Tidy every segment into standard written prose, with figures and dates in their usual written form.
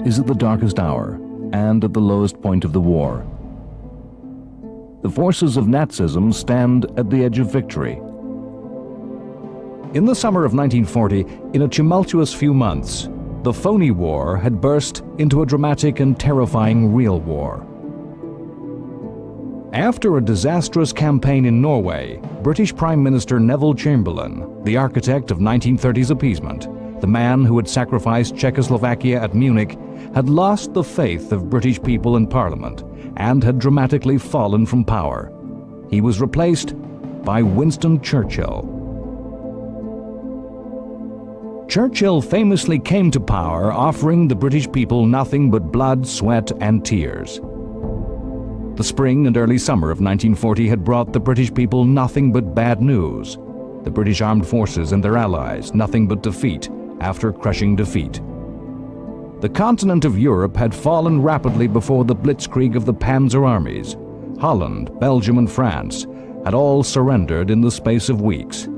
is at the darkest hour and at the lowest point of the war. The forces of Nazism stand at the edge of victory. In the summer of 1940, in a tumultuous few months, the phony war had burst into a dramatic and terrifying real war. After a disastrous campaign in Norway, British Prime Minister Neville Chamberlain, the architect of 1930s appeasement, the man who had sacrificed Czechoslovakia at Munich, had lost the faith of British people in Parliament and had dramatically fallen from power. He was replaced by Winston Churchill. Churchill famously came to power offering the British people nothing but blood, sweat, and tears. The spring and early summer of 1940 had brought the British people nothing but bad news. The British armed forces and their allies nothing but defeat after crushing defeat. The continent of Europe had fallen rapidly before the blitzkrieg of the Panzer armies. Holland, Belgium, and France had all surrendered in the space of weeks.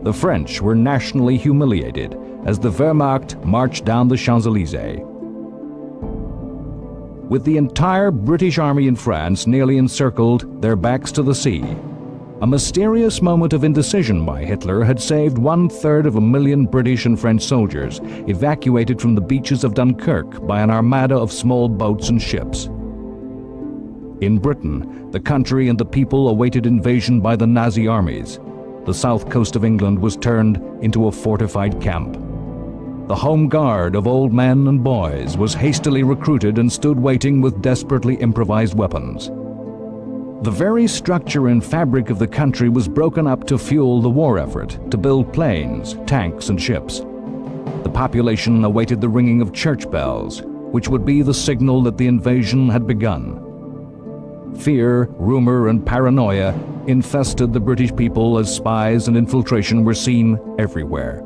The French were nationally humiliated as the Wehrmacht marched down the Champs-Élysées. With the entire British army in France nearly encircled, their backs to the sea, a mysterious moment of indecision by Hitler had saved 1/3 British and French soldiers evacuated from the beaches of Dunkirk by an armada of small boats and ships. In Britain, the country and the people awaited invasion by the Nazi armies. The south coast of England was turned into a fortified camp. The home guard of old men and boys was hastily recruited and stood waiting with desperately improvised weapons. The very structure and fabric of the country was broken up to fuel the war effort, to build planes, tanks, and ships. The population awaited the ringing of church bells, which would be the signal that the invasion had begun. Fear, rumor, and paranoia infested the British people as spies and infiltration were seen everywhere.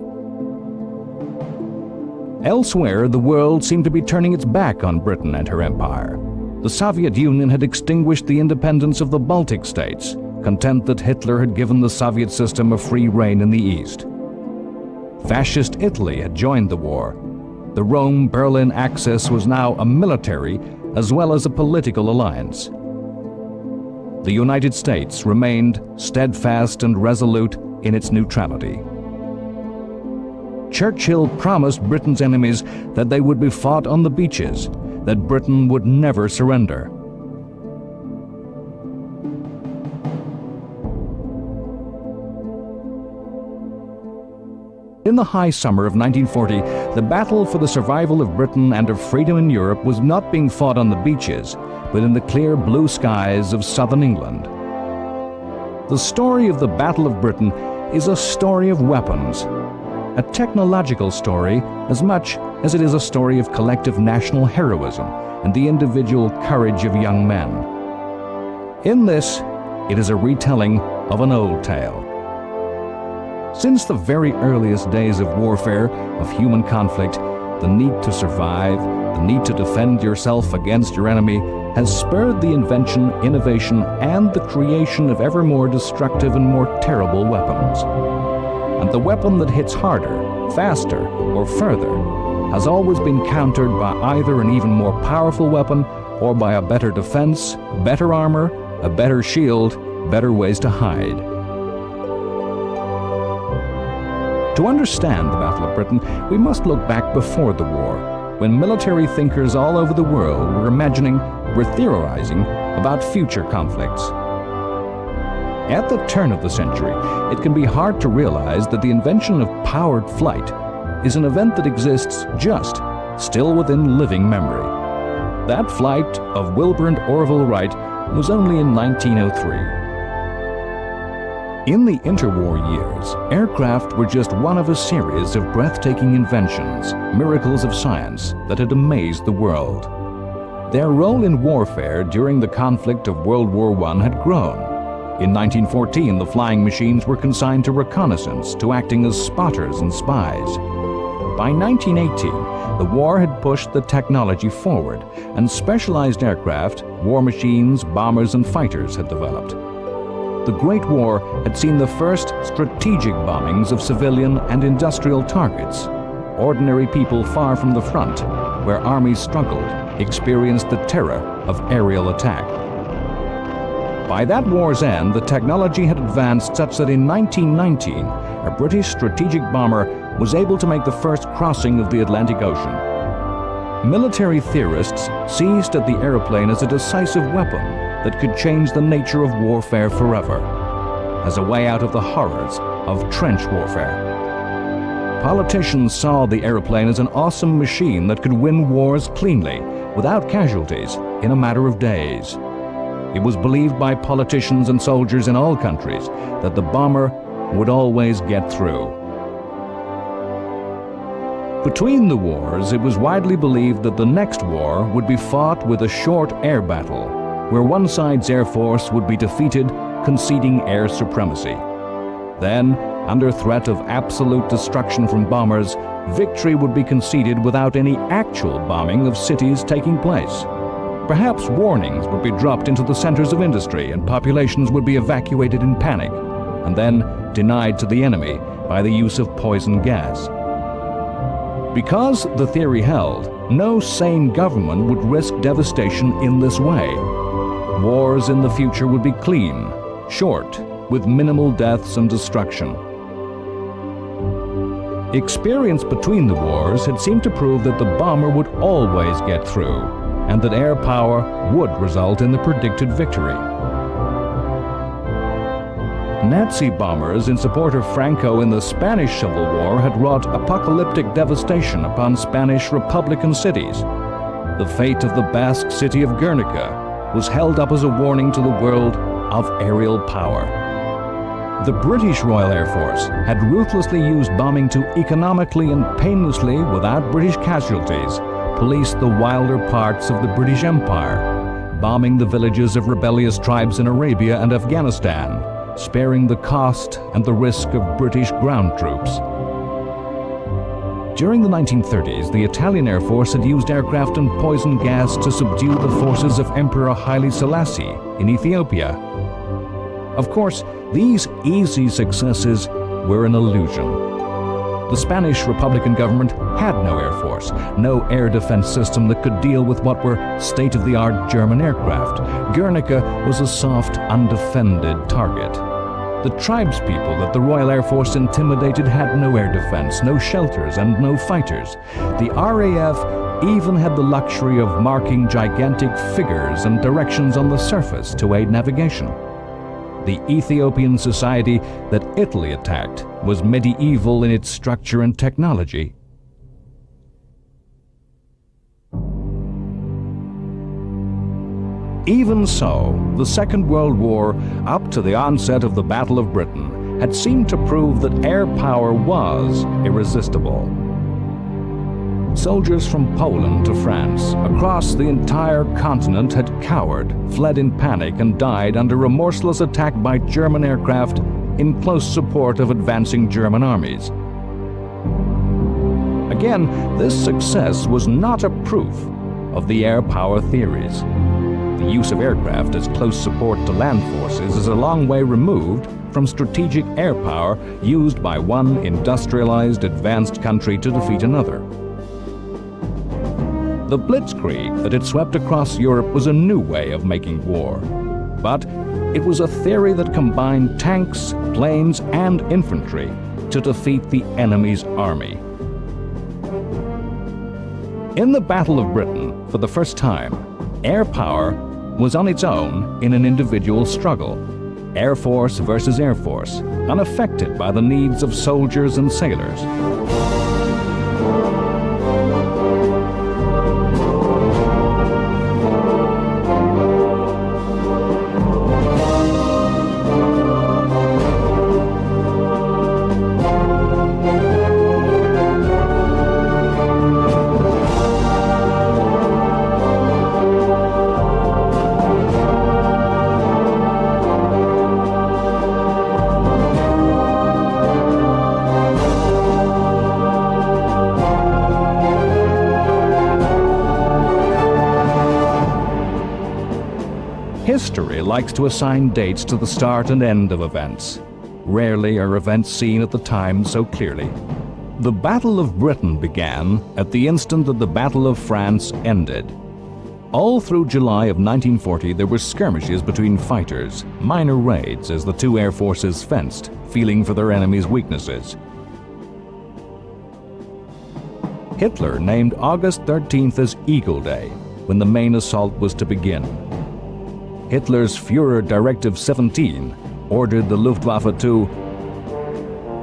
Elsewhere, the world seemed to be turning its back on Britain and her empire. The Soviet Union had extinguished the independence of the Baltic states, content that Hitler had given the Soviet system a free rein in the East. Fascist Italy had joined the war. The Rome-Berlin axis was now a military as well as a political alliance. The United States remained steadfast and resolute in its neutrality. Churchill promised Britain's enemies that they would be fought on the beaches, that Britain would never surrender. In the high summer of 1940, the battle for the survival of Britain and of freedom in Europe was not being fought on the beaches, but in the clear blue skies of southern England. The story of the Battle of Britain is a story of weapons, a technological story as much as it is a story of collective national heroism and the individual courage of young men. In this, it is a retelling of an old tale. Since the very earliest days of warfare, of human conflict, the need to survive, the need to defend yourself against your enemy, has spurred the invention, innovation, and the creation of ever more destructive and more terrible weapons. And the weapon that hits harder, faster, or further has always been countered by either an even more powerful weapon or by a better defense, better armor, a better shield, better ways to hide. To understand the Battle of Britain, we must look back before the war, when military thinkers all over the world were theorizing about future conflicts. At the turn of the century, it can be hard to realize that the invention of powered flight is an event that exists still within living memory. That flight of Wilbur and Orville Wright was only in 1903. In the interwar years, aircraft were just one of a series of breathtaking inventions, miracles of science that had amazed the world. Their role in warfare during the conflict of World War I had grown. In 1914, the flying machines were consigned to reconnaissance, to acting as spotters and spies. By 1918, the war had pushed the technology forward, and specialized aircraft, war machines, bombers, and fighters had developed. The Great War had seen the first strategic bombings of civilian and industrial targets. ordinary people far from the front, where armies struggled, experienced the terror of aerial attack. By that war's end, the technology had advanced such that in 1919, a British strategic bomber was able to make the first crossing of the Atlantic Ocean. Military theorists seized at the airplane as a decisive weapon that could change the nature of warfare forever, as a way out of the horrors of trench warfare. Politicians saw the airplane as an awesome machine that could win wars cleanly, without casualties, in a matter of days. It was believed by politicians and soldiers in all countries that the bomber would always get through. Between the wars, it was widely believed that the next war would be fought with a short air battle, where one side's air force would be defeated, conceding air supremacy. Then, under threat of absolute destruction from bombers, victory would be conceded without any actual bombing of cities taking place. Perhaps warnings would be dropped into the centers of industry and populations would be evacuated in panic, and then denied to the enemy by the use of poison gas. Because the theory held, no sane government would risk devastation in this way. Wars in the future would be clean, short, with minimal deaths and destruction. Experience between the wars had seemed to prove that the bomber would always get through, and that air power would result in the predicted victory. Nazi bombers in support of Franco in the Spanish Civil War had wrought apocalyptic devastation upon Spanish Republican cities. The fate of the Basque city of Guernica was held up as a warning to the world of aerial power. The British Royal Air Force had ruthlessly used bombing to economically and painlessly, without British casualties, police the wilder parts of the British Empire, bombing the villages of rebellious tribes in Arabia and Afghanistan, sparing the cost and the risk of British ground troops. During the 1930s, the Italian Air Force had used aircraft and poison gas to subdue the forces of Emperor Haile Selassie in Ethiopia. Of course, these easy successes were an illusion. The Spanish Republican government had no air force, no air defense system that could deal with what were state-of-the-art German aircraft. Guernica was a soft, undefended target. The tribespeople that the Royal Air Force intimidated had no air defense, no shelters, and no fighters. The RAF even had the luxury of marking gigantic figures and directions on the surface to aid navigation. The Ethiopian society that Italy attacked was medieval in its structure and technology. Even so, the Second World War, up to the onset of the Battle of Britain, had seemed to prove that air power was irresistible. Soldiers from Poland to France, across the entire continent, had cowered, fled in panic, and died under remorseless attack by German aircraft in close support of advancing German armies. Again, this success was not a proof of the air power theories. The use of aircraft as close support to land forces is a long way removed from strategic air power used by one industrialized, advanced country to defeat another. The blitzkrieg that had swept across Europe was a new way of making war, but it was a theory that combined tanks, planes, and infantry to defeat the enemy's army. In the Battle of Britain, for the first time, air power was on its own in an individual struggle, Air Force versus Air Force, unaffected by the needs of soldiers and sailors. History likes to assign dates to the start and end of events. Rarely are events seen at the time so clearly. The Battle of Britain began at the instant that the Battle of France ended. All through July of 1940 there were skirmishes between fighters, minor raids as the two air forces fenced, feeling for their enemies' weaknesses. Hitler named August 13th as Eagle Day, when the main assault was to begin. Hitler's Führer Directive 17 ordered the Luftwaffe to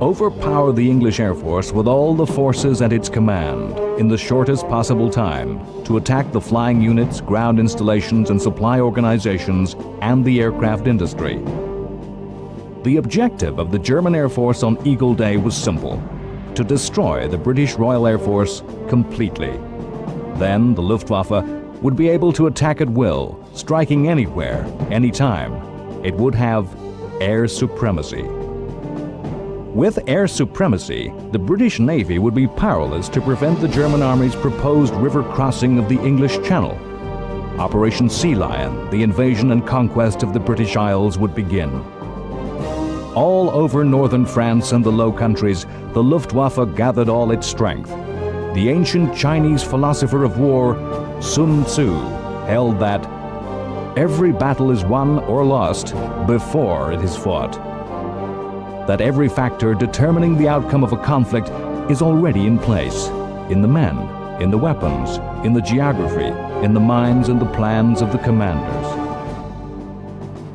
overpower the English Air Force with all the forces at its command in the shortest possible time to attack the flying units, ground installations and supply organizations and the aircraft industry. The objective of the German Air Force on Eagle Day was simple: to destroy the British Royal Air Force completely. Then the Luftwaffe would be able to attack at will, striking anywhere, anytime. It would have air supremacy. With air supremacy, the British Navy would be powerless to prevent the German Army's proposed river crossing of the English Channel. Operation Sea Lion, the invasion and conquest of the British Isles, would begin. All over northern France and the Low Countries, the Luftwaffe gathered all its strength. The ancient Chinese philosopher of war, Sun Tzu, held that every battle is won or lost before it is fought. That every factor determining the outcome of a conflict is already in place, in the men, in the weapons, in the geography, in the minds and the plans of the commanders.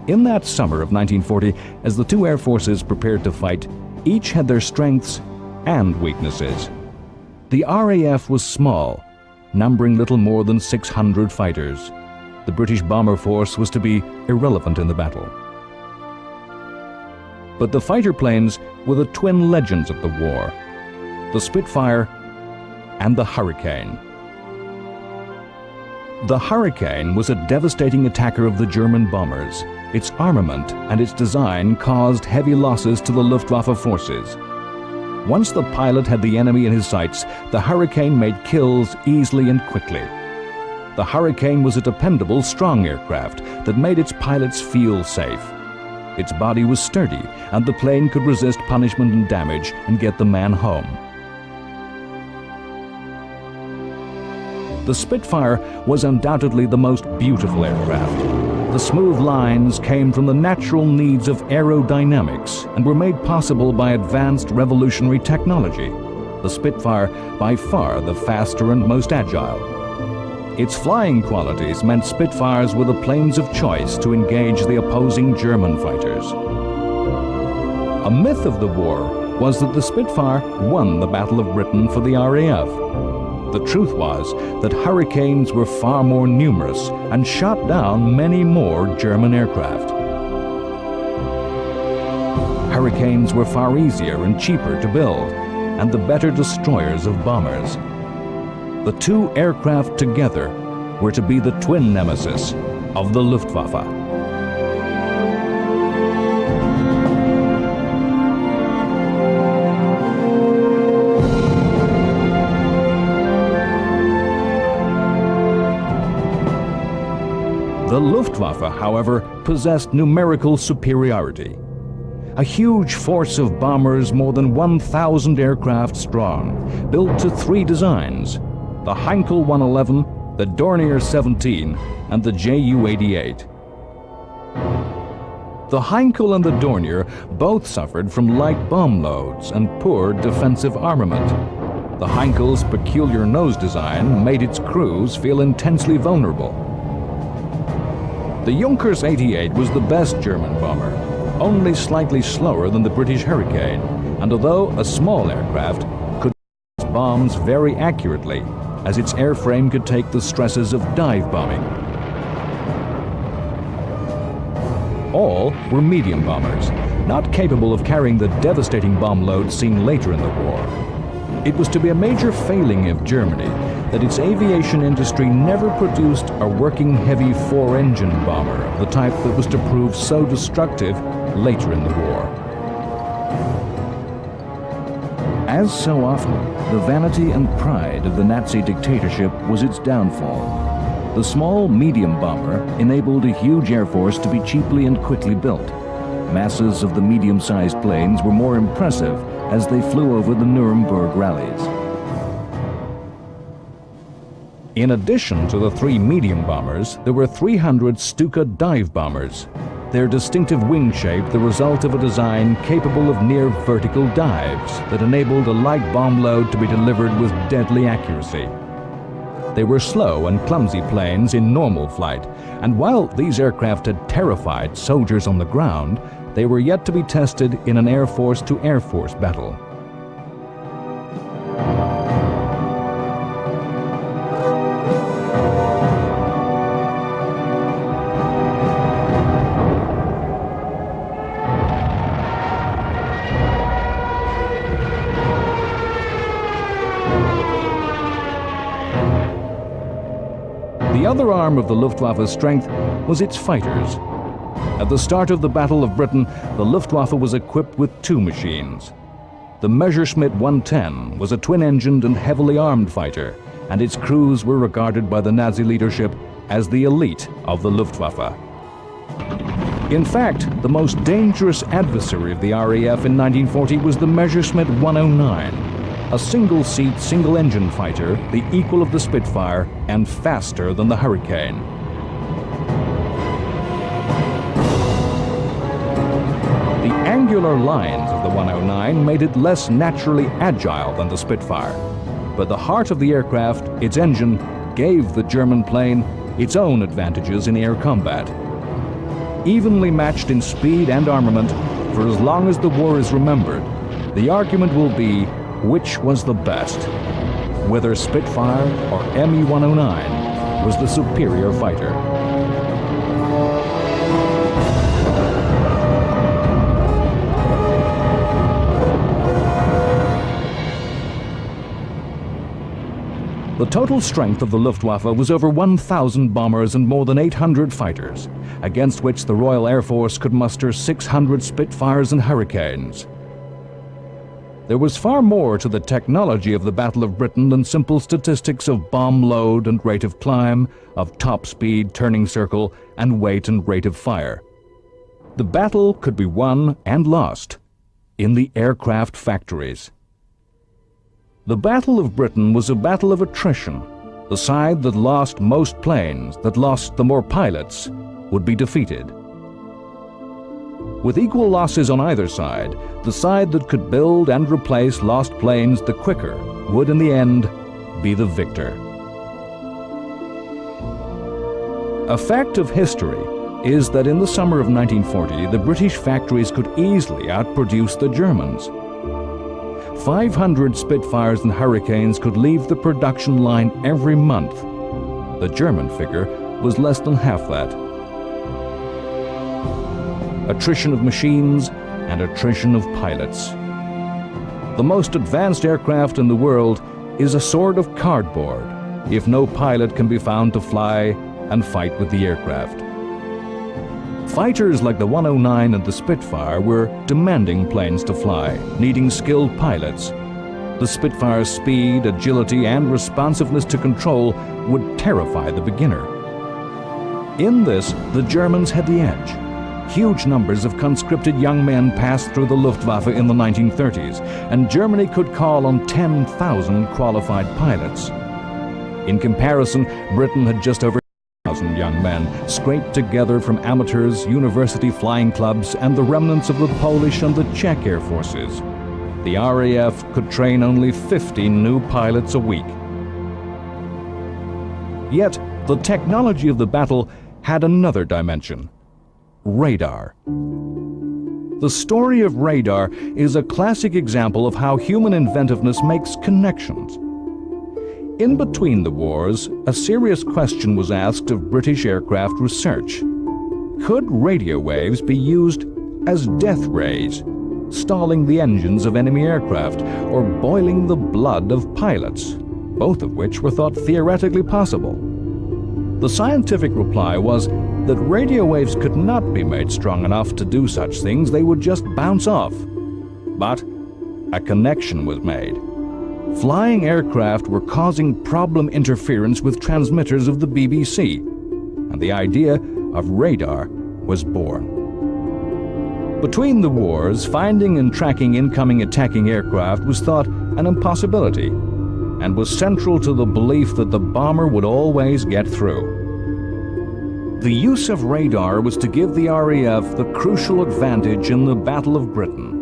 In that summer of 1940, as the two air forces prepared to fight, each had their strengths and weaknesses. The RAF was small, numbering little more than 600 fighters. The British bomber force was to be irrelevant in the battle. But the fighter planes were the twin legends of the war, the Spitfire and the Hurricane. The Hurricane was a devastating attacker of the German bombers. Its armament and its design caused heavy losses to the Luftwaffe forces. Once the pilot had the enemy in his sights, the Hurricane made kills easily and quickly. The Hurricane was a dependable, strong aircraft that made its pilots feel safe. Its body was sturdy, and the plane could resist punishment and damage and get the man home. The Spitfire was undoubtedly the most beautiful aircraft. The smooth lines came from the natural needs of aerodynamics and were made possible by advanced revolutionary technology. The Spitfire, by far the faster and most agile. Its flying qualities meant Spitfires were the planes of choice to engage the opposing German fighters. A myth of the war was that the Spitfire won the Battle of Britain for the RAF. The truth was that Hurricanes were far more numerous and shot down many more German aircraft. Hurricanes were far easier and cheaper to build, and the better destroyers of bombers. The two aircraft together were to be the twin nemesis of the Luftwaffe. The Luftwaffe, however, possessed numerical superiority. A huge force of bombers, more than 1,000 aircraft strong, built to three designs: the Heinkel 111, the Dornier 17, and the Ju-88. The Heinkel and the Dornier both suffered from light bomb loads and poor defensive armament. The Heinkel's peculiar nose design made its crews feel intensely vulnerable. The Junkers 88 was the best German bomber, only slightly slower than the British Hurricane, and although a small aircraft, could its bombs very accurately, as its airframe could take the stresses of dive bombing. All were medium bombers, not capable of carrying the devastating bomb loads seen later in the war. It was to be a major failing of Germany that its aviation industry never produced a working heavy four-engine bomber of the type that was to prove so destructive later in the war. As so often, the vanity and pride of the Nazi dictatorship was its downfall. The small medium bomber enabled a huge air force to be cheaply and quickly built. Masses of the medium-sized planes were more impressive as they flew over the Nuremberg rallies. In addition to the 3 medium bombers, there were 300 Stuka dive bombers, their distinctive wing shape the result of a design capable of near-vertical dives that enabled a light bomb load to be delivered with deadly accuracy. They were slow and clumsy planes in normal flight, and while these aircraft had terrified soldiers on the ground, they were yet to be tested in an Air Force-to-Air Force battle. The other arm of the Luftwaffe's strength was its fighters. At the start of the Battle of Britain, the Luftwaffe was equipped with 2 machines. The Messerschmitt 110 was a twin-engined and heavily armed fighter, and its crews were regarded by the Nazi leadership as the elite of the Luftwaffe. In fact, the most dangerous adversary of the RAF in 1940 was the Messerschmitt 109, a single-seat, single-engine fighter, the equal of the Spitfire and faster than the Hurricane. The angular lines of the 109 made it less naturally agile than the Spitfire, but the heart of the aircraft, its engine, gave the German plane its own advantages in air combat. Evenly matched in speed and armament, for as long as the war is remembered, the argument will be which was the best, whether Spitfire or Me-109 was the superior fighter. The total strength of the Luftwaffe was over 1,000 bombers and more than 800 fighters, against which the Royal Air Force could muster 600 Spitfires and Hurricanes. There was far more to the technology of the Battle of Britain than simple statistics of bomb load and rate of climb, of top speed, turning circle, and weight and rate of fire. The battle could be won and lost in the aircraft factories. The Battle of Britain was a battle of attrition. The side that lost most planes, that lost the more pilots, would be defeated. With equal losses on either side, the side that could build and replace lost planes the quicker would in the end be the victor. A fact of history is that in the summer of 1940, the British factories could easily outproduce the Germans. 500 Spitfires and Hurricanes could leave the production line every month. The German figure was less than half that. Attrition of machines and attrition of pilots. The most advanced aircraft in the world is a sword of cardboard if no pilot can be found to fly and fight with the aircraft. Fighters like the 109 and the Spitfire were demanding planes to fly, needing skilled pilots. The Spitfire's speed, agility, and responsiveness to control would terrify the beginner. In this, the Germans had the edge. Huge numbers of conscripted young men passed through the Luftwaffe in the 1930s, and Germany could call on 10,000 qualified pilots. In comparison, Britain had just over 1,000 young men, scraped together from amateurs, university flying clubs, and the remnants of the Polish and the Czech air forces. The RAF could train only 50 new pilots a week. Yet, the technology of the battle had another dimension. Radar. The story of radar is a classic example of how human inventiveness makes connections. In between the wars, a serious question was asked of British aircraft research. Could radio waves be used as death rays, stalling the engines of enemy aircraft or boiling the blood of pilots, both of which were thought theoretically possible? The scientific reply was that radio waves could not be made strong enough to do such things, they would just bounce off. But a connection was made. Flying aircraft were causing problem interference with transmitters of the BBC, and the idea of radar was born. Between the wars, finding and tracking incoming attacking aircraft was thought an impossibility, and was central to the belief that the bomber would always get through. The use of radar was to give the RAF the crucial advantage in the Battle of Britain.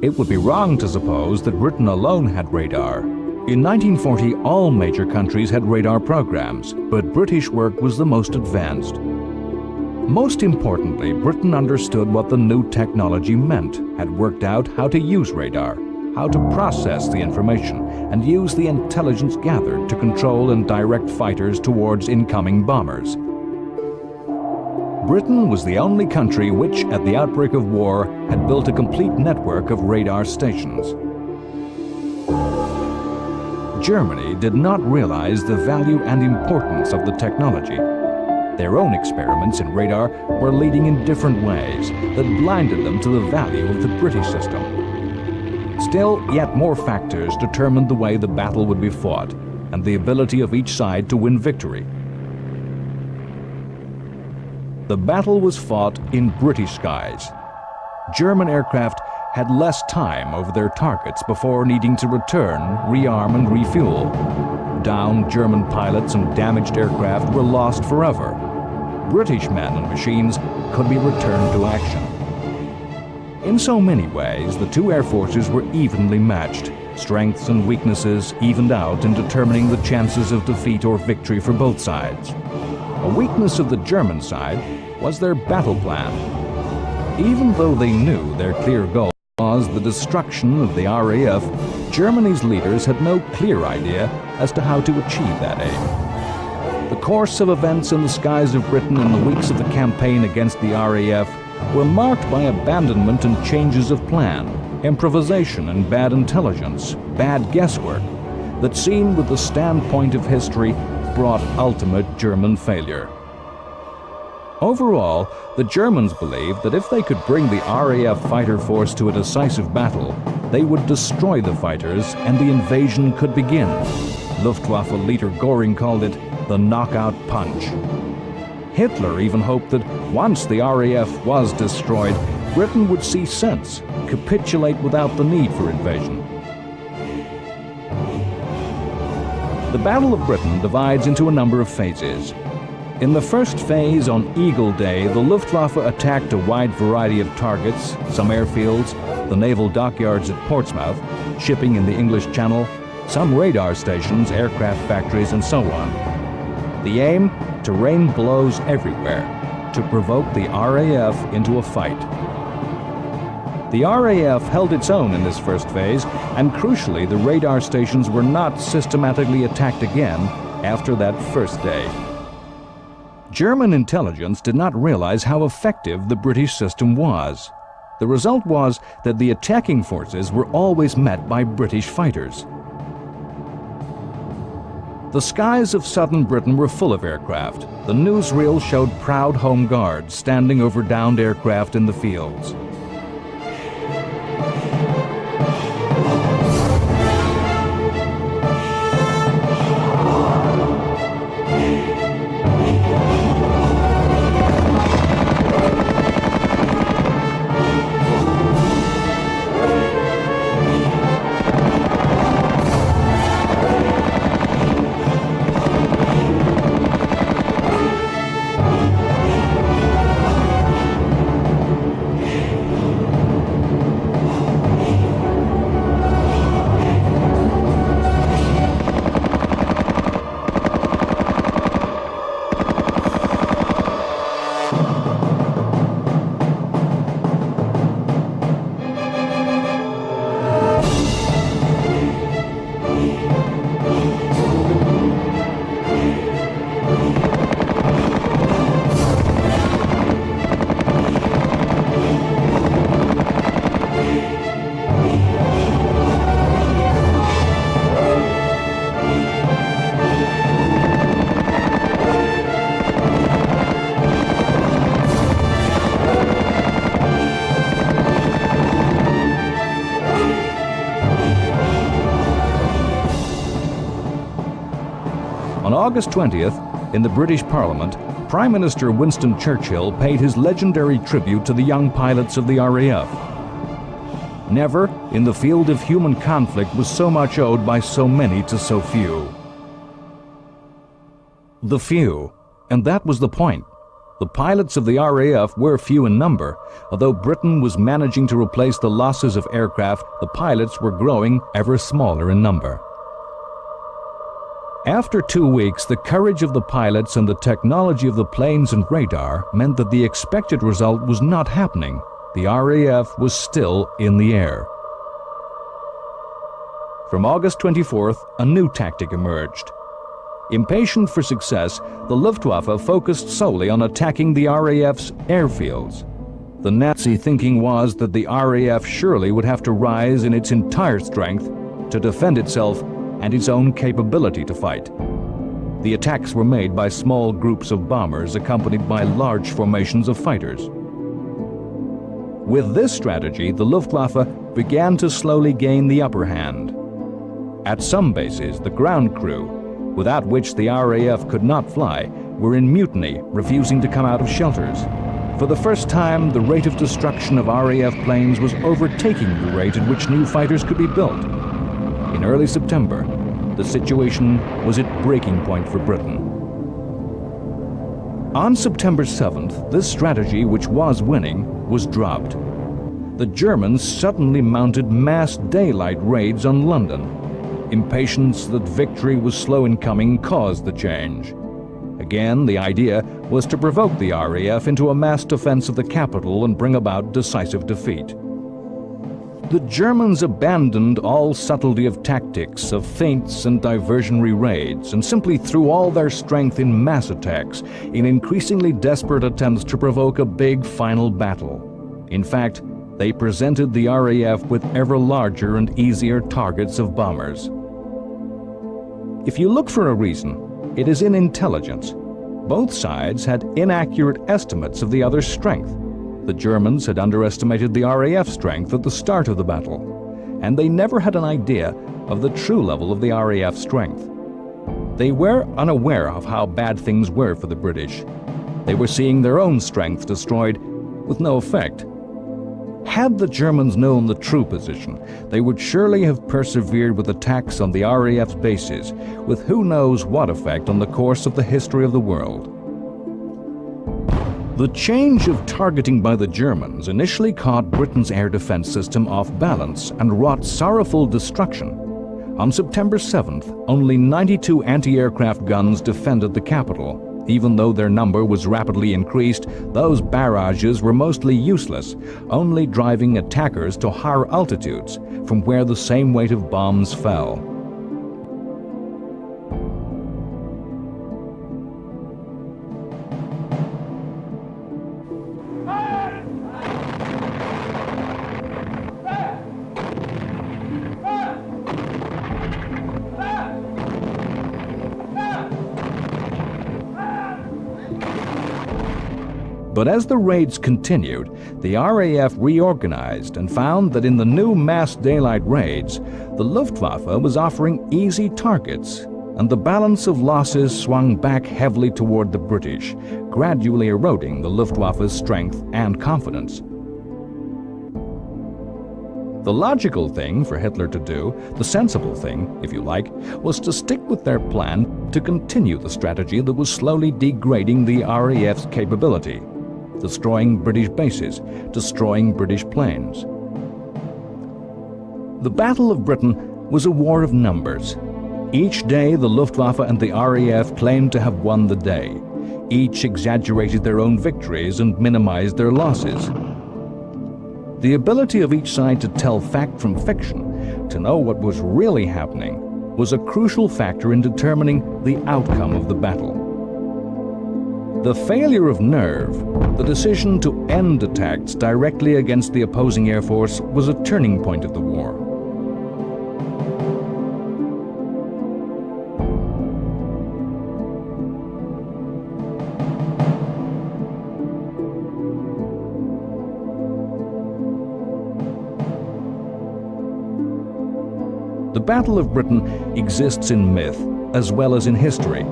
It would be wrong to suppose that Britain alone had radar. In 1940, all major countries had radar programs, but British work was the most advanced. Most importantly, Britain understood what the new technology meant, had worked out how to use radar, how to process the information, and use the intelligence gathered to control and direct fighters towards incoming bombers. Britain was the only country which, at the outbreak of war, had built a complete network of radar stations. Germany did not realize the value and importance of the technology. Their own experiments in radar were leading in different ways that blinded them to the value of the British system. Still, yet more factors determined the way the battle would be fought and the ability of each side to win victory. The battle was fought in British skies. German aircraft had less time over their targets before needing to return, rearm and refuel. Downed German pilots and damaged aircraft were lost forever. British men and machines could be returned to action. In so many ways, the two air forces were evenly matched. Strengths and weaknesses evened out in determining the chances of defeat or victory for both sides. A weakness of the German side was their battle plan. Even though they knew their clear goal was the destruction of the RAF, Germany's leaders had no clear idea as to how to achieve that aim. The course of events in the skies of Britain in the weeks of the campaign against the RAF were marked by abandonment and changes of plan, improvisation and bad intelligence, bad guesswork, that seen with the standpoint of history brought ultimate German failure. Overall, the Germans believed that if they could bring the RAF fighter force to a decisive battle, they would destroy the fighters and the invasion could begin. Luftwaffe leader Göring called it the knockout punch. Hitler even hoped that once the RAF was destroyed, Britain would see sense, capitulate without the need for invasion. The Battle of Britain divides into a number of phases. In the first phase, on Eagle Day, the Luftwaffe attacked a wide variety of targets, some airfields, the naval dockyards at Portsmouth, shipping in the English Channel, some radar stations, aircraft factories, and so on. The aim? To rain blows everywhere, to provoke the RAF into a fight. The RAF held its own in this first phase, and crucially, the radar stations were not systematically attacked again after that first day. German intelligence did not realize how effective the British system was. The result was that the attacking forces were always met by British fighters. The skies of southern Britain were full of aircraft. The newsreel showed proud home guards standing over downed aircraft in the fields. On August 20th, in the British Parliament, Prime Minister Winston Churchill paid his legendary tribute to the young pilots of the RAF. Never, in the field of human conflict, was so much owed by so many to so few. The few, and that was the point. The pilots of the RAF were few in number. Although Britain was managing to replace the losses of aircraft, the pilots were growing ever smaller in number. After 2 weeks, the courage of the pilots and the technology of the planes and radar meant that the expected result was not happening. The RAF was still in the air. From August 24th, a new tactic emerged. Impatient for success, the Luftwaffe focused solely on attacking the RAF's airfields. The Nazi thinking was that the RAF surely would have to rise in its entire strength to defend itself and its own capability to fight. The attacks were made by small groups of bombers accompanied by large formations of fighters. With this strategy, the Luftwaffe began to slowly gain the upper hand. At some bases, the ground crew, without which the RAF could not fly, were in mutiny, refusing to come out of shelters. For the first time, the rate of destruction of RAF planes was overtaking the rate at which new fighters could be built. In early September, the situation was at breaking point for Britain. On September 7th, this strategy, which was winning, was dropped. The Germans suddenly mounted mass daylight raids on London. Impatience that victory was slow in coming caused the change. Again, the idea was to provoke the RAF into a mass defense of the capital and bring about decisive defeat. The Germans abandoned all subtlety of tactics, of feints and diversionary raids, and simply threw all their strength in mass attacks, in increasingly desperate attempts to provoke a big final battle. In fact, they presented the RAF with ever larger and easier targets of bombers. If you look for a reason, it is in intelligence. Both sides had inaccurate estimates of the other's strength. The Germans had underestimated the RAF strength at the start of the battle, and they never had an idea of the true level of the RAF strength. They were unaware of how bad things were for the British. They were seeing their own strength destroyed with no effect. Had the Germans known the true position, they would surely have persevered with attacks on the RAF's bases, with who knows what effect on the course of the history of the world. The change of targeting by the Germans initially caught Britain's air defense system off balance and wrought sorrowful destruction. On September 7th, only 92 anti-aircraft guns defended the capital. Even though their number was rapidly increased, those barrages were mostly useless, only driving attackers to higher altitudes from where the same weight of bombs fell. But as the raids continued, the RAF reorganized and found that in the new mass daylight raids, the Luftwaffe was offering easy targets, and the balance of losses swung back heavily toward the British, gradually eroding the Luftwaffe's strength and confidence. The logical thing for Hitler to do, the sensible thing, if you like, was to stick with their plan to continue the strategy that was slowly degrading the RAF's capability. Destroying British bases, destroying British planes. The Battle of Britain was a war of numbers. Each day the Luftwaffe and the RAF claimed to have won the day. Each exaggerated their own victories and minimized their losses. The ability of each side to tell fact from fiction, to know what was really happening, was a crucial factor in determining the outcome of the battle. The failure of nerve, the decision to end attacks directly against the opposing air force, was a turning point of the war. The Battle of Britain exists in myth as well as in history.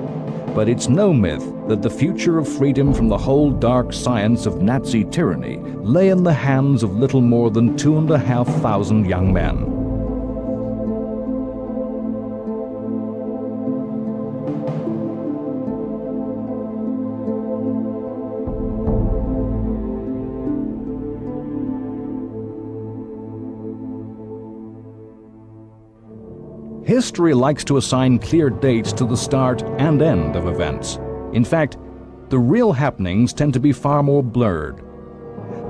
But it's no myth that the future of freedom from the whole dark science of Nazi tyranny lay in the hands of little more than 2,500 young men. History likes to assign clear dates to the start and end of events. In fact, the real happenings tend to be far more blurred.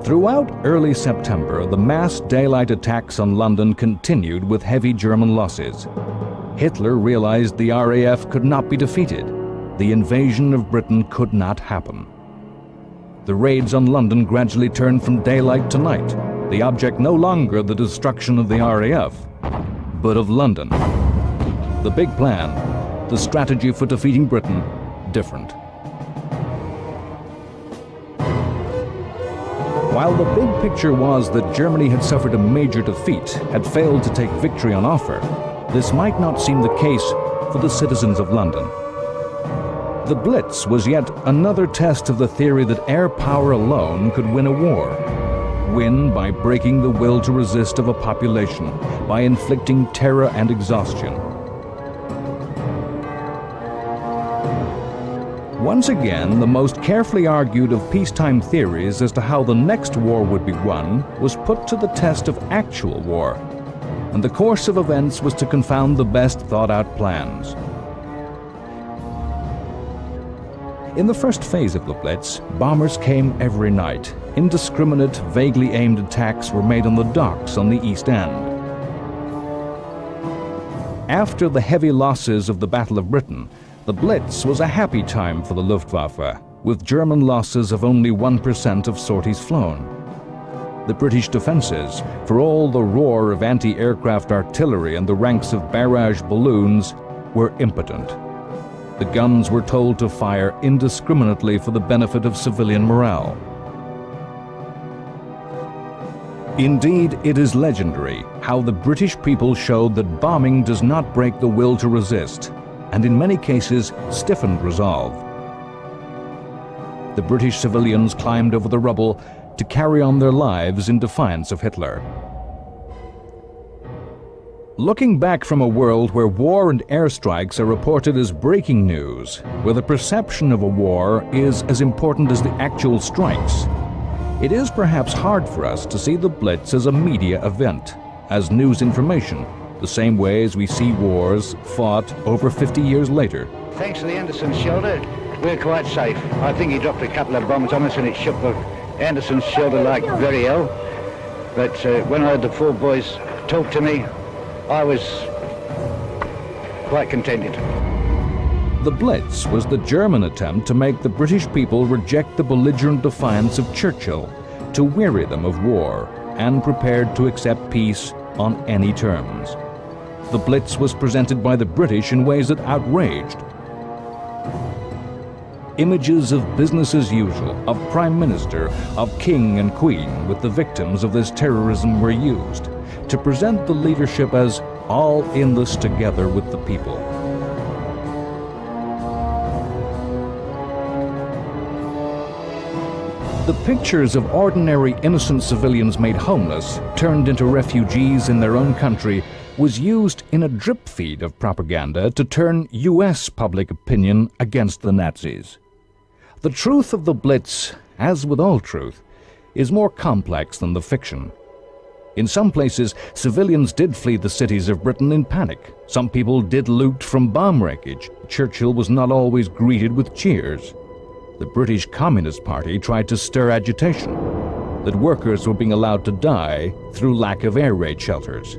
Throughout early September, the mass daylight attacks on London continued with heavy German losses. Hitler realized the RAF could not be defeated. The invasion of Britain could not happen. The raids on London gradually turned from daylight to night, the object no longer the destruction of the RAF, but of London. The big plan, the strategy for defeating Britain, different. While the big picture was that Germany had suffered a major defeat, had failed to take victory on offer, this might not seem the case for the citizens of London. The Blitz was yet another test of the theory that air power alone could win a war. Win by breaking the will to resist of a population, by inflicting terror and exhaustion. Once again, the most carefully argued of peacetime theories as to how the next war would be won was put to the test of actual war, and the course of events was to confound the best thought-out plans. In the first phase of the Blitz, bombers came every night. Indiscriminate, vaguely aimed attacks were made on the docks on the East End. After the heavy losses of the Battle of Britain, the Blitz was a happy time for the Luftwaffe, with German losses of only 1% of sorties flown. The British defenses, for all the roar of anti-aircraft artillery and the ranks of barrage balloons, were impotent. The guns were told to fire indiscriminately for the benefit of civilian morale. Indeed, it is legendary how the British people showed that bombing does not break the will to resist, and in many cases stiffened resolve. The British civilians climbed over the rubble to carry on their lives in defiance of Hitler. Looking back from a world where war and airstrikes are reported as breaking news, where the perception of a war is as important as the actual strikes, it is perhaps hard for us to see the Blitz as a media event, as news information, the same way as we see wars fought over 50 years later. Thanks to the Anderson's shelter, we're quite safe. I think he dropped a couple of bombs on us and it shook the Anderson's shelter like very hell. But when I heard the four boys talk to me, I was quite contented. The Blitz was the German attempt to make the British people reject the belligerent defiance of Churchill, to weary them of war, and prepared to accept peace on any terms. The Blitz was presented by the British in ways that outraged. Images of business as usual, of Prime Minister, of King and Queen with the victims of this terrorism were used to present the leadership as all in this together with the people. The pictures of ordinary innocent civilians made homeless, turned into refugees in their own country, was used in a drip feed of propaganda to turn US public opinion against the Nazis. The truth of the Blitz, as with all truth, is more complex than the fiction. In some places, civilians did flee the cities of Britain in panic. Some people did loot from bomb wreckage. Churchill was not always greeted with cheers. The British Communist Party tried to stir agitation, that workers were being allowed to die through lack of air raid shelters.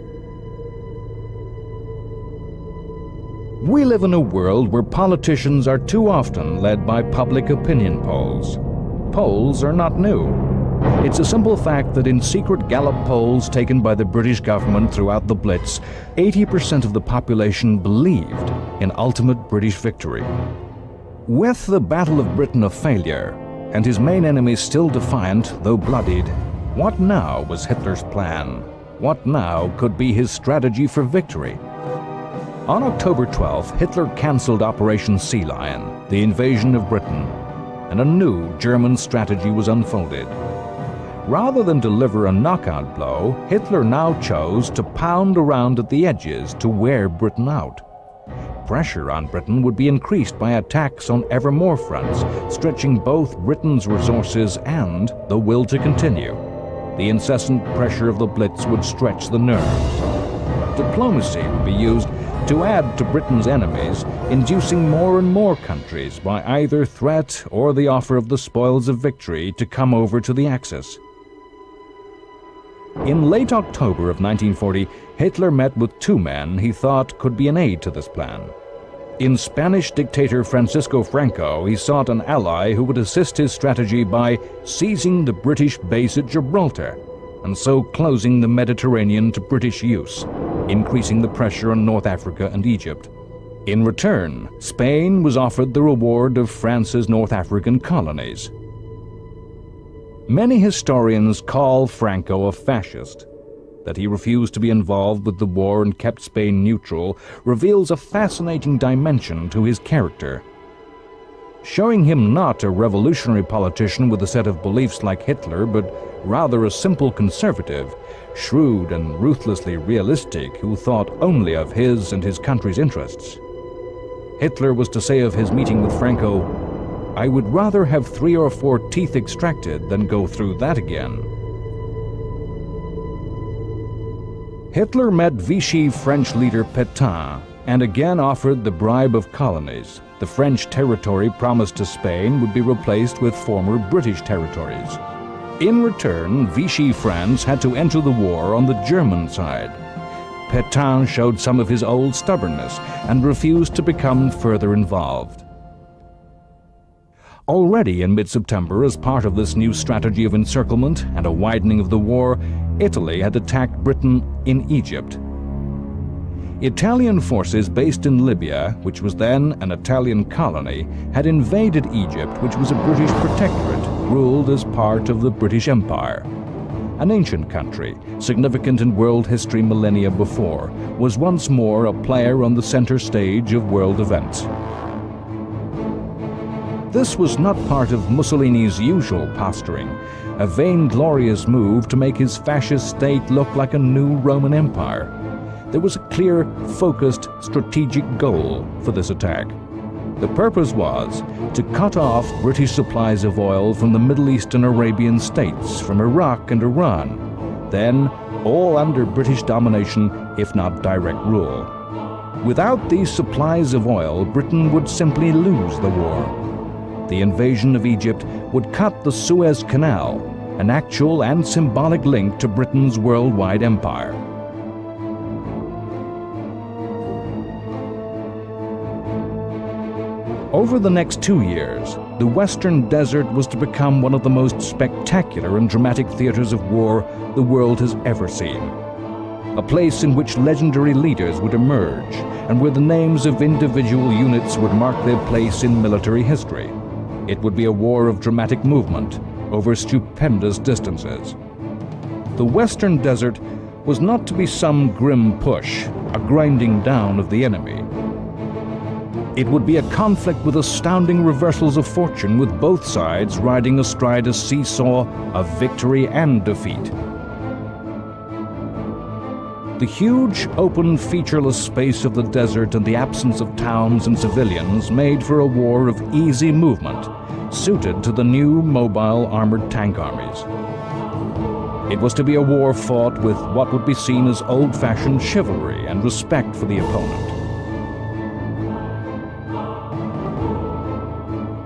We live in a world where politicians are too often led by public opinion polls. Polls are not new. It's a simple fact that in secret Gallup polls taken by the British government throughout the Blitz, 80% of the population believed in ultimate British victory. With the Battle of Britain a failure, and his main enemies still defiant, though bloodied, what now was Hitler's plan? What now could be his strategy for victory? On October 12th, Hitler cancelled Operation Sea Lion, the invasion of Britain, and a new German strategy was unfolded. Rather than deliver a knockout blow, Hitler now chose to pound around at the edges to wear Britain out. Pressure on Britain would be increased by attacks on ever more fronts, stretching both Britain's resources and the will to continue. The incessant pressure of the Blitz would stretch the nerves. Diplomacy would be used to add to Britain's enemies, inducing more and more countries by either threat or the offer of the spoils of victory to come over to the Axis. In late October of 1940, Hitler met with two men he thought could be an aid to this plan. In Spanish dictator Francisco Franco, he sought an ally who would assist his strategy by seizing the British base at Gibraltar, and so closing the Mediterranean to British use, increasing the pressure on North Africa and Egypt. In return, Spain was offered the reward of France's North African colonies. Many historians call Franco a fascist. That he refused to be involved with the war and kept Spain neutral reveals a fascinating dimension to his character. Showing him not a revolutionary politician with a set of beliefs like Hitler, but rather a simple conservative, shrewd and ruthlessly realistic who thought only of his and his country's interests. Hitler was to say of his meeting with Franco, "I would rather have 3 or 4 teeth extracted than go through that again." Hitler met Vichy French leader Pétain and again offered the bribe of colonies. The French territory promised to Spain would be replaced with former British territories. In return, Vichy France had to enter the war on the German side. Pétain showed some of his old stubbornness and refused to become further involved. Already in mid-September, as part of this new strategy of encirclement and a widening of the war, Italy had attacked Britain in Egypt. Italian forces based in Libya, which was then an Italian colony, had invaded Egypt, which was a British protectorate ruled as part of the British Empire. An ancient country, significant in world history millennia before, was once more a player on the center stage of world events. This was not part of Mussolini's usual posturing, a vainglorious move to make his fascist state look like a new Roman Empire. There was a clear, focused, strategic goal for this attack. The purpose was to cut off British supplies of oil from the Middle East and Arabian states, from Iraq and Iran, then all under British domination, if not direct rule. Without these supplies of oil, Britain would simply lose the war. The invasion of Egypt would cut the Suez Canal, an actual and symbolic link to Britain's worldwide empire. Over the next 2 years, the Western Desert was to become one of the most spectacular and dramatic theaters of war the world has ever seen. A place in which legendary leaders would emerge and where the names of individual units would mark their place in military history. It would be a war of dramatic movement over stupendous distances. The Western Desert was not to be some grim push, a grinding down of the enemy. It would be a conflict with astounding reversals of fortune, with both sides riding astride a seesaw of victory and defeat. The huge, open, featureless space of the desert and the absence of towns and civilians made for a war of easy movement, suited to the new mobile armored tank armies. It was to be a war fought with what would be seen as old-fashioned chivalry and respect for the opponent.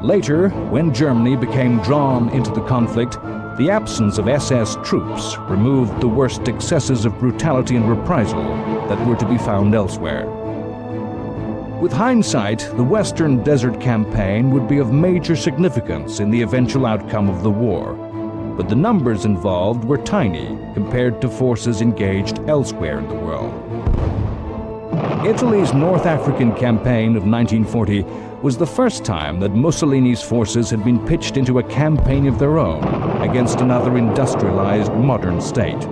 Later, when Germany became drawn into the conflict, the absence of SS troops removed the worst excesses of brutality and reprisal that were to be found elsewhere. With hindsight, the Western Desert Campaign would be of major significance in the eventual outcome of the war, but the numbers involved were tiny compared to forces engaged elsewhere in the world. Italy's North African campaign of 1940 was the first time that Mussolini's forces had been pitched into a campaign of their own against another industrialized modern state,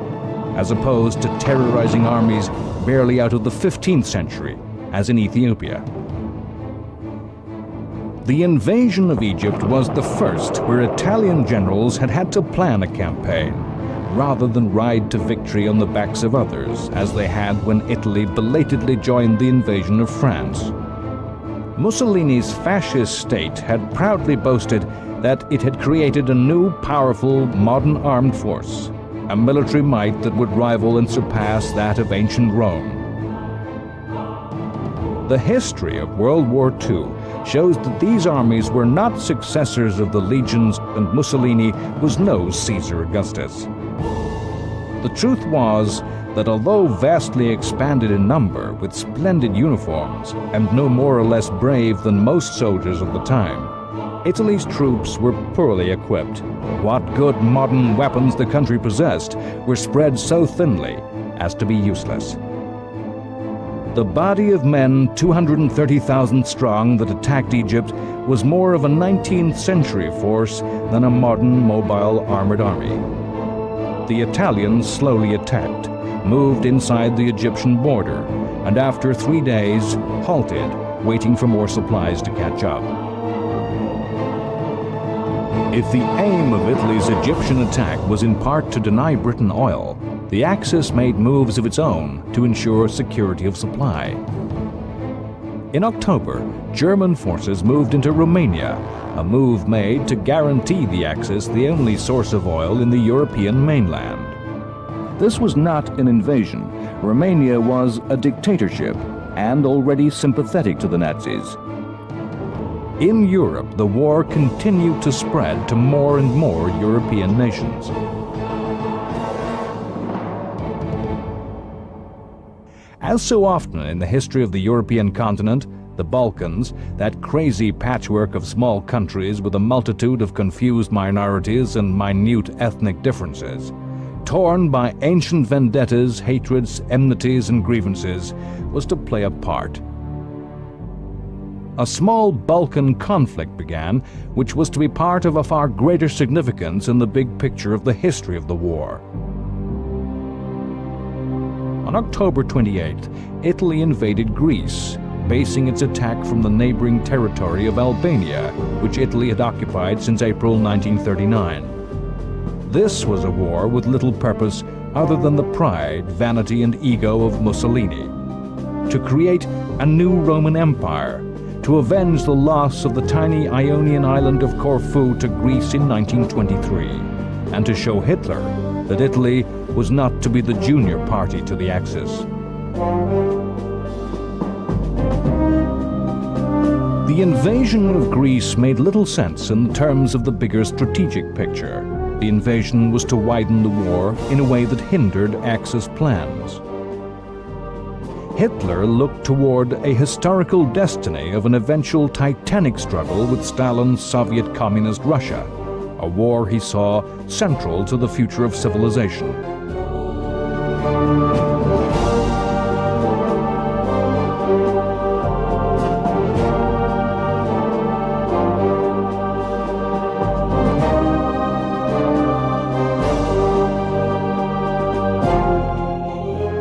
as opposed to terrorizing armies barely out of the 15th century as in Ethiopia. The invasion of Egypt was the first where Italian generals had had to plan a campaign, rather than ride to victory on the backs of others, as they had when Italy belatedly joined the invasion of France. Mussolini's fascist state had proudly boasted that it had created a new, powerful, modern armed force, a military might that would rival and surpass that of ancient Rome. The history of World War II shows that these armies were not successors of the legions, and Mussolini was no Caesar Augustus. The truth was that although vastly expanded in number, with splendid uniforms, and no more or less brave than most soldiers of the time, Italy's troops were poorly equipped. What good modern weapons the country possessed were spread so thinly as to be useless. The body of men 230,000 strong that attacked Egypt was more of a 19th century force than a modern mobile armored army. The Italians slowly attacked, moved inside the Egyptian border, and after 3 days halted, waiting for more supplies to catch up. If the aim of Italy's Egyptian attack was in part to deny Britain oil, the Axis made moves of its own to ensure security of supply. In October, German forces moved into Romania, a move made to guarantee the Axis the only source of oil in the European mainland. This was not an invasion. Romania was a dictatorship and already sympathetic to the Nazis. In Europe, the war continued to spread to more and more European nations. As so often in the history of the European continent, the Balkans, that crazy patchwork of small countries with a multitude of confused minorities and minute ethnic differences, torn by ancient vendettas, hatreds, enmities, and grievances, was to play a part. A small Balkan conflict began, which was to be part of a far greater significance in the big picture of the history of the war. On October 28th, Italy invaded Greece, basing its attack from the neighboring territory of Albania, which Italy had occupied since April 1939. This was a war with little purpose other than the pride, vanity, and ego of Mussolini. To create a new Roman Empire, to avenge the loss of the tiny Ionian island of Corfu to Greece in 1923, and to show Hitler that Italy was not to be the junior party to the Axis. The invasion of Greece made little sense in terms of the bigger strategic picture. The invasion was to widen the war in a way that hindered Axis plans. Hitler looked toward a historical destiny of an eventual titanic struggle with Stalin's Soviet Communist Russia, a war he saw central to the future of civilization.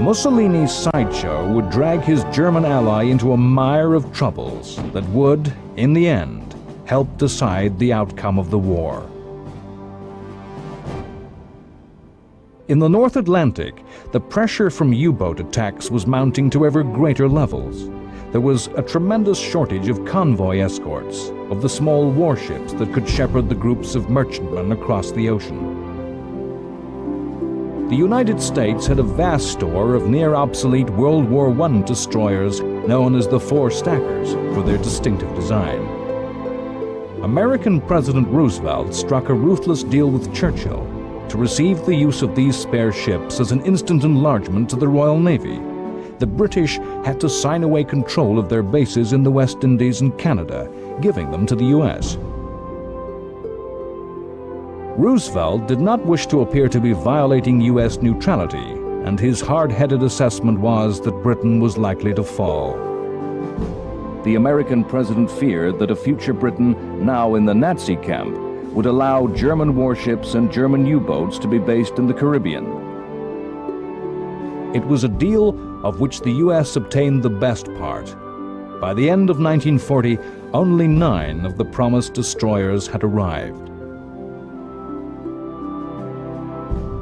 Mussolini's sideshow would drag his German ally into a mire of troubles that would, in the end, help decide the outcome of the war. In the North Atlantic, the pressure from U-boat attacks was mounting to ever greater levels. There was a tremendous shortage of convoy escorts, of the small warships that could shepherd the groups of merchantmen across the ocean. The United States had a vast store of near-obsolete World War I destroyers known as the Four Stackers for their distinctive design. American President Roosevelt struck a ruthless deal with Churchill to receive the use of these spare ships as an instant enlargement to the Royal Navy. The British had to sign away control of their bases in the West Indies and Canada, giving them to the U.S. Roosevelt did not wish to appear to be violating U.S. neutrality, and his hard-headed assessment was that Britain was likely to fall. The American president feared that a future Britain, now in the Nazi camp, would allow German warships and German U-boats to be based in the Caribbean. It was a deal of which the U.S. obtained the best part, By the end of 1940, only 9 of the promised destroyers had arrived.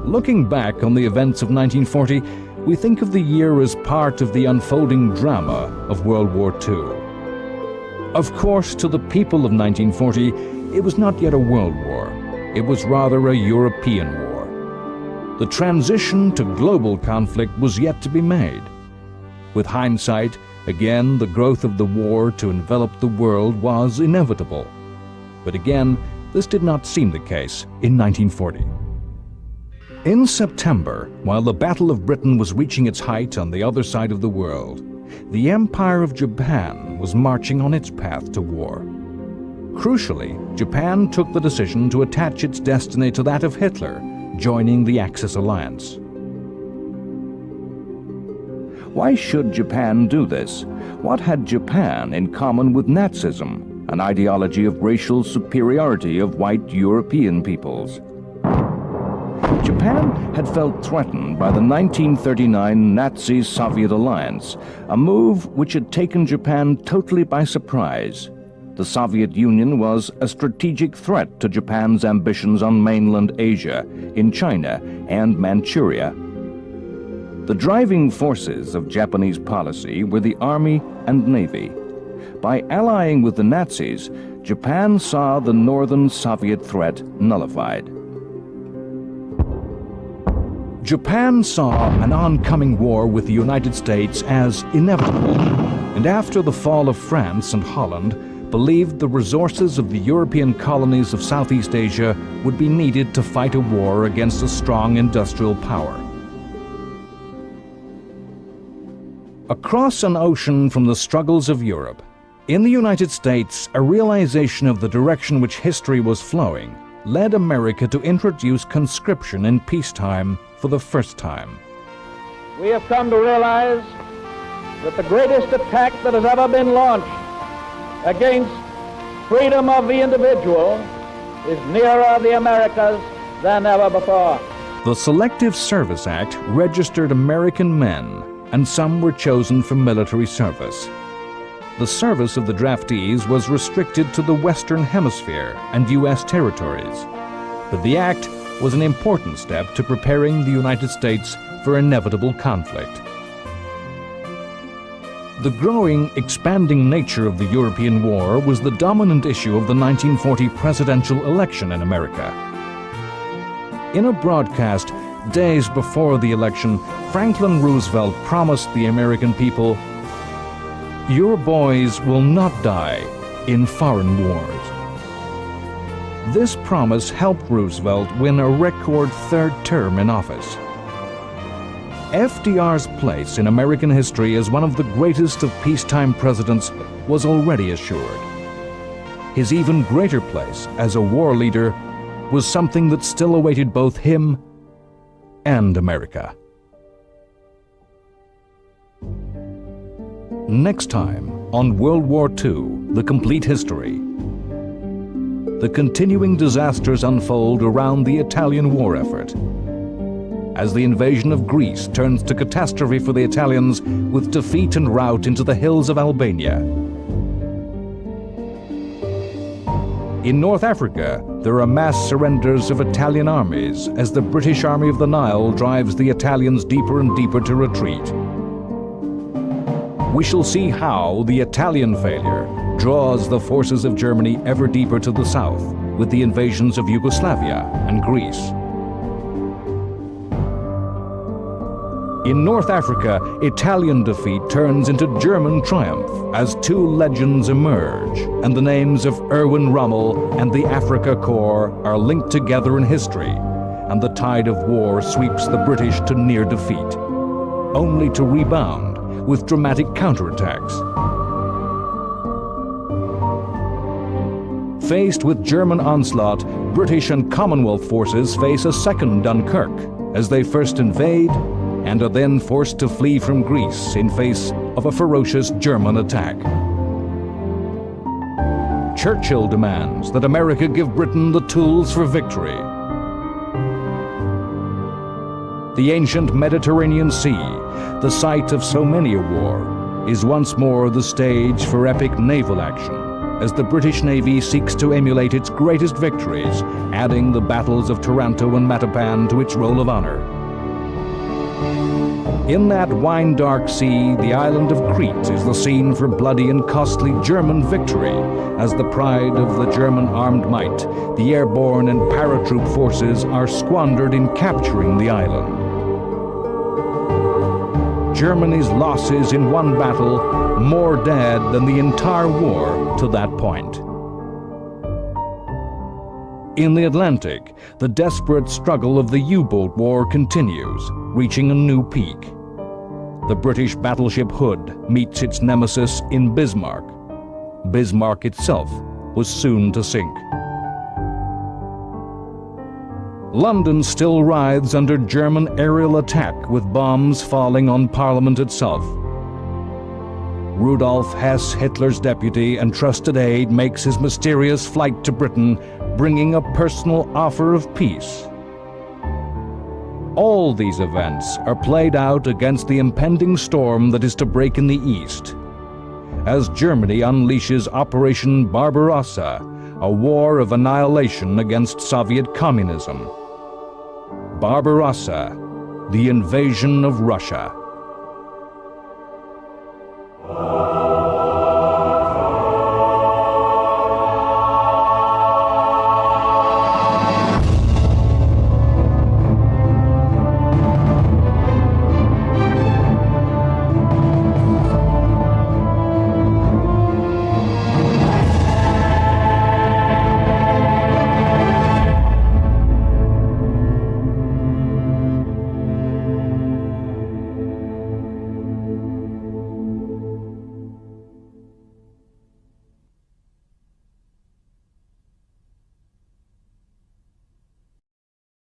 Looking back on the events of 1940, we think of the year as part of the unfolding drama of World War II. Of course, to the people of 1940, it was not yet a world war. It was rather a European war. The transition to global conflict was yet to be made. With hindsight, again, the growth of the war to envelop the world was inevitable. But again, this did not seem the case in 1940. In September, while the Battle of Britain was reaching its height on the other side of the world, the Empire of Japan was marching on its path to war. Crucially, Japan took the decision to attach its destiny to that of Hitler, joining the Axis alliance. Why should Japan do this? What had Japan in common with Nazism, an ideology of racial superiority of white European peoples? Japan had felt threatened by the 1939 Nazi-Soviet alliance, a move which had taken Japan totally by surprise. The Soviet Union was a strategic threat to Japan's ambitions on mainland Asia, in China, and Manchuria. The driving forces of Japanese policy were the Army and Navy. By allying with the Nazis, Japan saw the Northern Soviet threat nullified. Japan saw an oncoming war with the United States as inevitable, and after the fall of France and Holland, believed the resources of the European colonies of Southeast Asia would be needed to fight a war against a strong industrial power. Across an ocean from the struggles of Europe, in the United States, a realization of the direction which history was flowing led America to introduce conscription in peacetime for the first time. We have come to realize that the greatest attack that has ever been launched against freedom of the individual is nearer the Americas than ever before. The Selective Service Act registered American men, and some were chosen for military service. The service of the draftees was restricted to the Western Hemisphere and U.S. territories, but the act was an important step to preparing the United States for inevitable conflict. The growing, expanding nature of the European war was the dominant issue of the 1940 presidential election in America. In a broadcast days before the election, Franklin Roosevelt promised the American people, "Your boys will not die in foreign wars." This promise helped Roosevelt win a record third term in office. FDR's place in American history as one of the greatest of peacetime presidents was already assured. His even greater place as a war leader was something that still awaited both him and America. Next time on World War II, The Complete History. The continuing disasters unfold around the Italian war effort, as the invasion of Greece turns to catastrophe for the Italians with defeat and rout into the hills of Albania. In North Africa, there are mass surrenders of Italian armies as the British Army of the Nile drives the Italians deeper and deeper to retreat. We shall see how the Italian failure draws the forces of Germany ever deeper to the south with the invasions of Yugoslavia and Greece. In North Africa, Italian defeat turns into German triumph as two legends emerge, and the names of Erwin Rommel and the Afrika Korps are linked together in history, and the tide of war sweeps the British to near defeat, only to rebound with dramatic counterattacks. Faced with German onslaught, British and Commonwealth forces face a second Dunkirk as they first invade and are then forced to flee from Greece in face of a ferocious German attack. Churchill demands that America give Britain the tools for victory. The ancient Mediterranean Sea, the site of so many a war, is once more the stage for epic naval action, as the British Navy seeks to emulate its greatest victories, adding the battles of Taranto and Matapan to its roll of honor. In that wine-dark sea, the island of Crete is the scene for bloody and costly German victory, as the pride of the German armed might, the airborne and paratroop forces are squandered in capturing the island. Germany's losses in one battle, more dead than the entire war to that point. In the Atlantic, the desperate struggle of the U-boat war continues, reaching a new peak. The British battleship Hood meets its nemesis in Bismarck. Bismarck itself was soon to sink. London still writhes under German aerial attack, with bombs falling on Parliament itself. Rudolf Hess, Hitler's deputy and trusted aide, makes his mysterious flight to Britain, bringing a personal offer of peace. All these events are played out against the impending storm that is to break in the East, as Germany unleashes Operation Barbarossa, a war of annihilation against Soviet communism. Barbarossa, the invasion of Russia.